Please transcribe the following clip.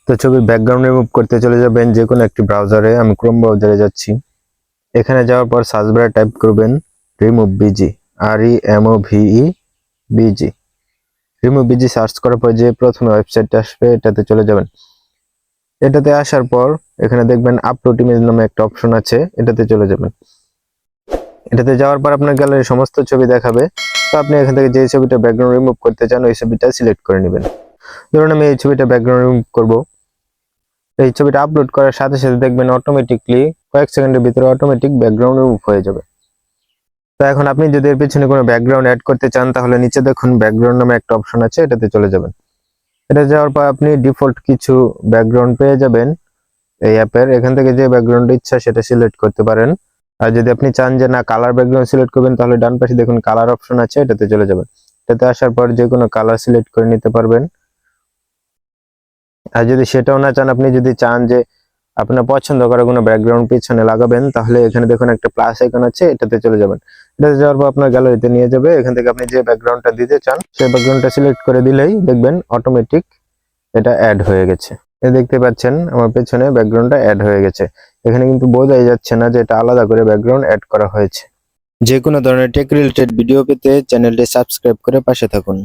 তো ছবির background remove করতে চলে যাবেন যে কোনো একটি ব্রাউজারে। আমি ক্রোম ব্রাউজারে যাচ্ছি। এখানে যাওয়ার পর সার্চ বারে টাইপ করবেন remove busy, REMOVE remove busy. Search করার পর যে প্রথমে ওয়েবসাইটটা আসবে এটাতে চলে যাবেন। এটাতে আসার পর এখানে দেখবেন আপলোড ইমেজ নামে একটা অপশন আছে, এটাতে চলে যাবেন। এটাতে যাওয়ার পর আপনার গ্যালারির সমস্ত ছবি দেখাবে। তো আপনি এখান থেকে যে ছবিটা ব্যাকগ্রাউন্ড রিমুভ করতে চান ওই ছবিটা সিলেক্ট করে নেবেন। ধরুন আমি এই ছবিটা ব্যাকগ্রাউন্ড রিমুভ করব। এই ছবিটা আপলোড করার সাথে সাথে দেখবেন অটোমেটিকলি কয়েক সেকেন্ডের ভিতরে অটোমেটিক ব্যাকগ্রাউন্ড রিমুভ হয়ে যাবে। তো এখন আপনি যদি এর পিছনে কোনো ব্যাকগ্রাউন্ড অ্যাড করতে চান তাহলে নিচে দেখুন ব্যাকগ্রাউন্ড নামে একটা অপশন আছে, এটাতে চলে যাবেন। এটা যাওয়ার পর আপনি ডিফল্ট কিছু ব্যাকগ্রাউন্ড পেয়ে যাবেন এই অ্যাপের। এখান থেকে যে ব্যাকগ্রাউন্ড ইচ্ছা সেটা সিলেক্ট করতে পারেন। আর যদি আপনি চান যে না কালার ব্যাকগ্রাউন্ড সিলেক্ট করবেন তাহলে ডান পাশে দেখুন কালার অপশন আছে, এটাতে চলে যাবেন। এটাতে আসার পর যে কোনো কালার সিলেক্ট করে নিতে পারবেন। আর যদি সেটাও না চান, আপনি যদি চান যে আপনার পছন্দ করা কোনো ব্যাকগ্রাউন্ড পিছনে লাগাবেন তাহলে এখানে দেখুন একটা প্লাস আইকন আছে, এটাতে চলে যাবেন। এটাতে যাওয়ার পর আপনার গ্যালারিতে নিয়ে যাবে। এখান থেকে আপনি যে ব্যাকগ্রাউন্ডটা দিতে চান সেই ব্যাকগ্রাউন্ডটা সিলেক্ট করে দিলেই দেখবেন অটোমেটিক এটা অ্যাড হয়ে গেছে। দেখতে পাচ্ছেন আমার পেছনে ব্যাকগ্রাউন্ডটা অ্যাড হয়ে গেছে। এখানে কিন্তু বোঝাই যাচ্ছে না যে এটা আলাদা করে ব্যাকগ্রাউন্ড অ্যাড করা হয়েছে। যে কোনো ধরনের টেক রিলেটেড ভিডিও পেতে চ্যানেলটি সাবস্ক্রাইব করে পাশে থাকুন।